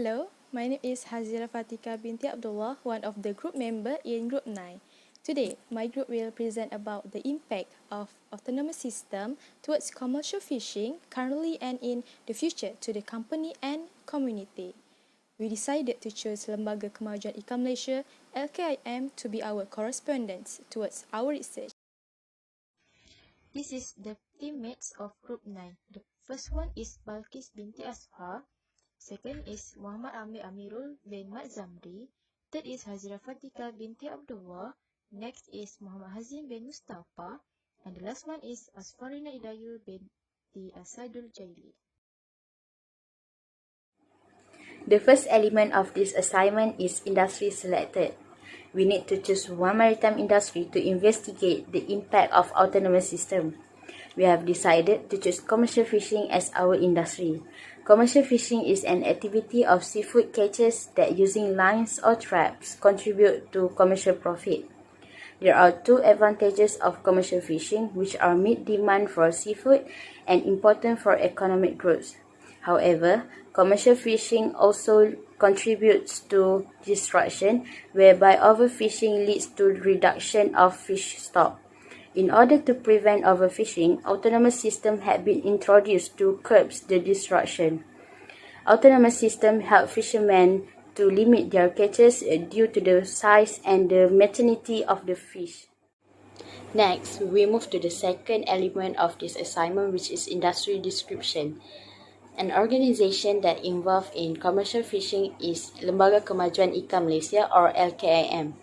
Hello, my name is Hazira Fatika binti Abdullah, one of the group member in Group 9. Today, my group will present about the impact of autonomous system towards commercial fishing currently and in the future to the company and community. We decided to choose Lembaga Kemajuan Ikan Malaysia, LKIM, to be our correspondents towards our research. This is the teammates of Group 9. The first one is Balkis binti Asfa. Second is Muhammad Amir Amirul bin Mat Zamri. Third is Hazira Fatika binti Abdullah. Next is Muhammad Hazim bin Mustafa. And the last one is Asfarina Idayu binti Asadul Jaili. The first element of this assignment is industry selected. We need to choose one maritime industry to investigate the impact of autonomous system. We have decided to choose commercial fishing as our industry. Commercial fishing is an activity of seafood catches that using lines or traps contribute to commercial profit. There are two advantages of commercial fishing, which are meet demand for seafood and important for economic growth. However, commercial fishing also contributes to destruction, whereby overfishing leads to reduction of fish stock. In order to prevent overfishing, autonomous system had been introduced to curb the destruction. Autonomous system help fishermen to limit their catches due to the size and the maternity of the fish. Next, we move to the second element of this assignment, which is industry description. An organization that involved in commercial fishing is Lembaga Kemajuan Ikan Malaysia, or LKIM.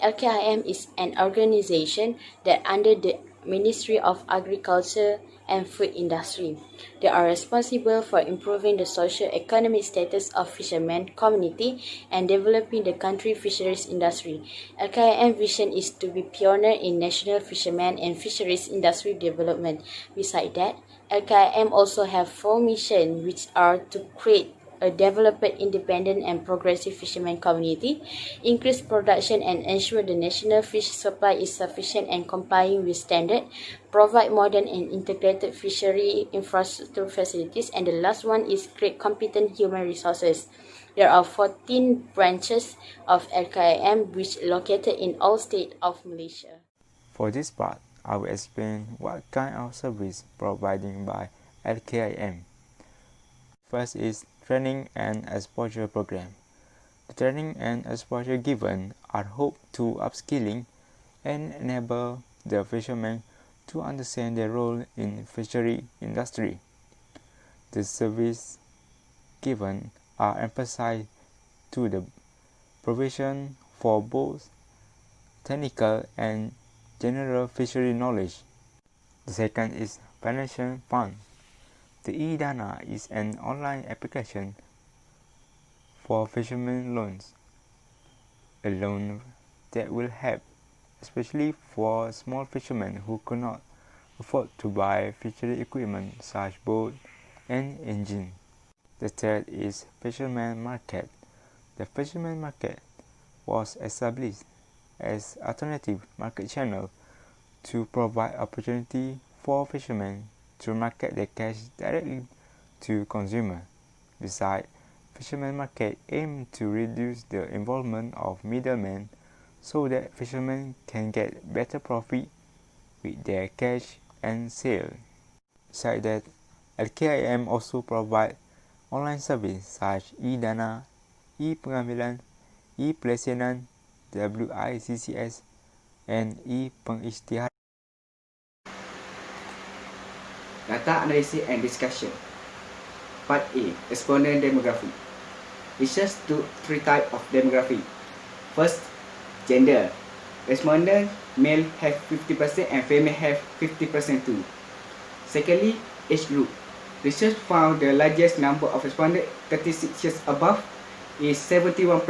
LKIM is an organization that under the Ministry of Agriculture and Food Industry. They are responsible for improving the socio-economic status of fishermen community and developing the country fisheries industry. LKIM vision is to be pioneer in national fishermen and fisheries industry development. Besides that, LKIM also have 4 missions, which are to create a developed, independent and progressive fishermen community, increase production and ensure the national fish supply is sufficient and complying with standard, provide modern and integrated fishery infrastructure facilities, and the last one is create competent human resources. There are 14 branches of LKIM which located in all states of Malaysia. For this part, I will explain what kind of service provided by LKIM. First is training and exposure program. The training and exposure given are hoped to upskilling and enable the fishermen to understand their role in fishery industry. The service given are emphasized to the provision for both technical and general fishery knowledge. The second is financial fund. The e-Dana is an online application for fishermen loans, a loan that will help especially for small fishermen who could not afford to buy fishery equipment such as boat and engine. The third is fisherman market. The fisherman market was established as alternative market channel to provide opportunity for fishermen to market their catch directly to consumer. Besides, fishermen market aim to reduce the involvement of middlemen so that fishermen can get better profit with their catch and sale. Besides that, LKIM also provide online service such e-Dana, e-Pengambilan, e-Pelesianan, WICCS, and e-Pengisytiharan. Data analysis and discussion. Part A. Respondent demography. Research to 3 types of demography. First, gender. Respondent male have 50% and female have 50% too. Secondly, age group. Research found the largest number of respondents 36 years above is 71%.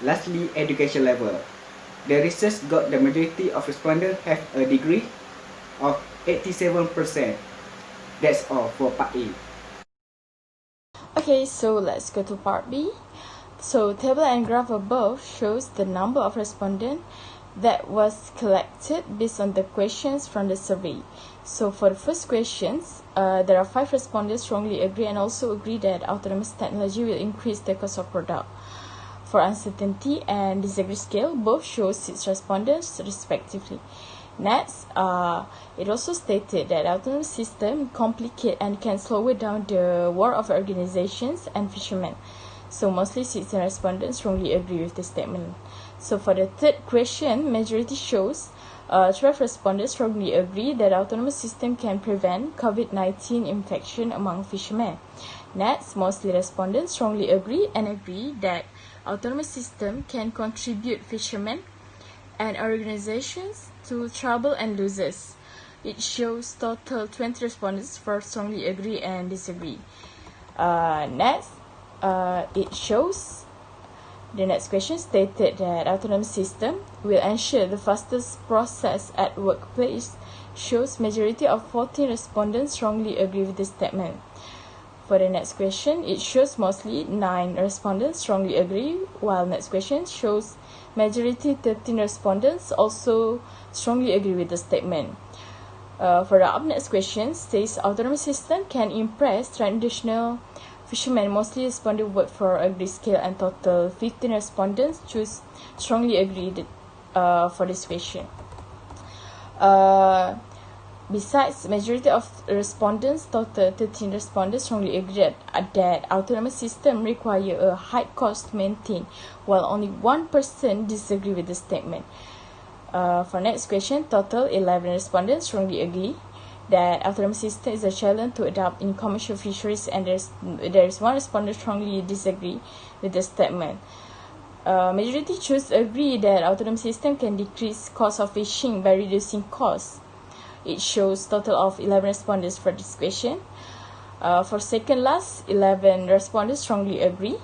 Lastly, education level. The research got the majority of respondents have a degree of 87%. That's all for part A. Okay, so let's go to part B. So table and graph above shows the number of respondents that was collected based on the questions from the survey. So for the first questions, there are 5 respondents strongly agree and also agree that autonomous technology will increase the cost of product. For uncertainty and disagree scale, both show 6 respondents respectively. Next, it also stated that autonomous system complicate and can slow down the work of organizations and fishermen. So mostly 16 respondents strongly agree with this statement. So for the third question, majority shows 12 respondents strongly agree that autonomous system can prevent COVID-19 infection among fishermen. Next, mostly respondents strongly agree that autonomous system can contribute fishermen and organizations to trouble and losses. It shows total 20 respondents for strongly agree and disagree. Next, it shows the next question stated that autonomous system will ensure the fastest process at workplace. Shows majority of 14 respondents strongly agree with this statement. For the next question, it shows mostly 9 respondents strongly agree, while next question shows majority 13 respondents also strongly agree with the statement. For the up next question, says autonomous system can impress traditional fishermen. Mostly responded vote for agree scale and total 15 respondents choose strongly agree for this question. Besides, majority of respondents, total 13 respondents strongly agree that autonomous system require a high cost to maintain, while only 1% disagree with the statement. For next question, total 11 respondents strongly agree that autonomous system is a challenge to adopt in commercial fisheries, and there is 1 respondent strongly disagree with the statement. Majority choose agree that autonomous system can decrease cost of fishing by reducing costs. It shows total of 11 respondents for this question. For second last, 11 respondents strongly agree.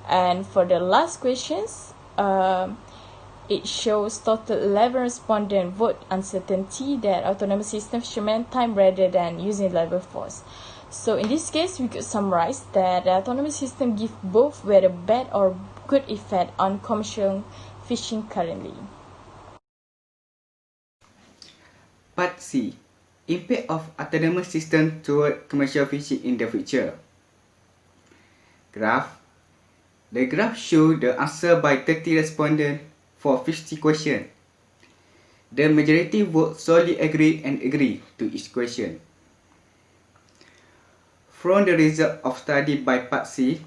And for the last questions, it shows total 11 respondents vote uncertainty that autonomous system fishermen time rather than using labor force. So in this case, we could summarize that the autonomous system give both whether bad or good effect on commercial fishing currently. Part C. Impact of autonomous system toward commercial fishing in the future. Graph. The graph shows the answer by 30 respondents for 50 questions. The majority vote solely agree and agree to each question. From the result of study by Part C,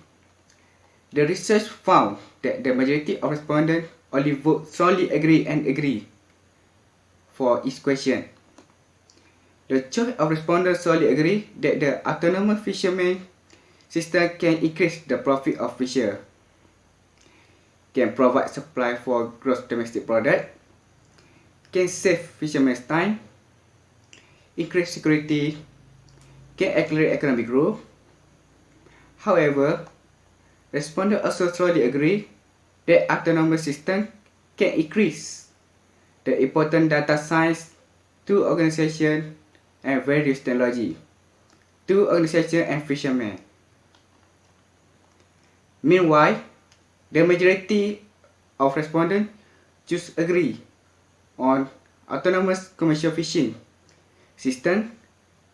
the research found that the majority of respondents only vote strongly agree and agree for each question. The choice of respondents solely agree that the autonomous fishermen system can increase the profit of fisher, can provide supply for gross domestic product, can save fishermen's time, increase security, can accelerate economic growth. However, respondents also strongly agree that autonomous system can increase the important data science to organization and various technology to organization and fishermen. Meanwhile, the majority of respondents choose agree on autonomous commercial fishing system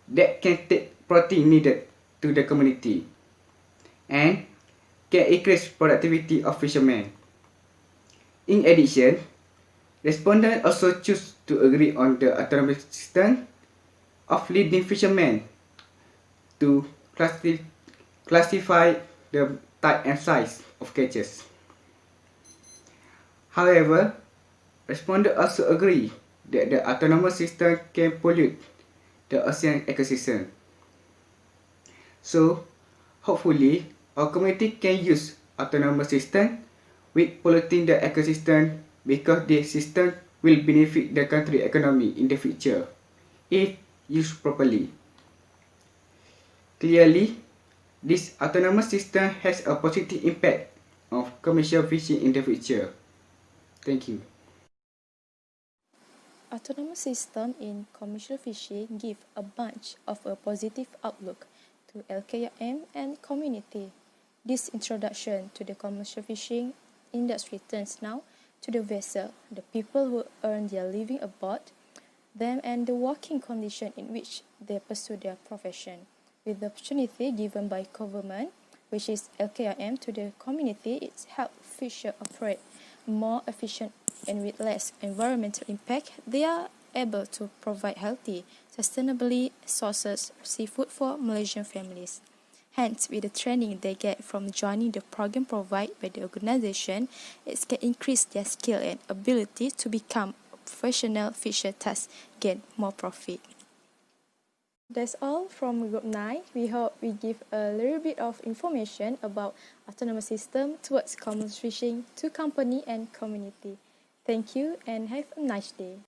that can take protein needed to the community and can increase productivity of fishermen. In addition, respondents also choose to agree on the autonomous system of leading fishermen to classify the type and size of catches. However, respondents also agree that the autonomous system can pollute the ocean ecosystem. So, hopefully, our community can use autonomous system with polluting the ecosystem, because this system will benefit the country economy in the future if used properly. Clearly, this autonomous system has a positive impact on commercial fishing in the future. Thank you. Autonomous system in commercial fishing give a bunch of a positive outlook to LKM and community. This introduction to the commercial fishing industry turns now to the vessel, the people who earn their living aboard, them and the working condition in which they pursue their profession. With the opportunity given by government, which is LKIM, to the community, it's helped fisher operate more efficient and with less environmental impact. They are able to provide healthy, sustainably sources seafood for Malaysian families. Hence, with the training they get from joining the program provided by the organization, it can increase their skill and ability to become a professional fisher, thus gain more profit. That's all from Group 9. We hope we give a little bit of information about autonomous system towards commercial fishing to company and community. Thank you and have a nice day.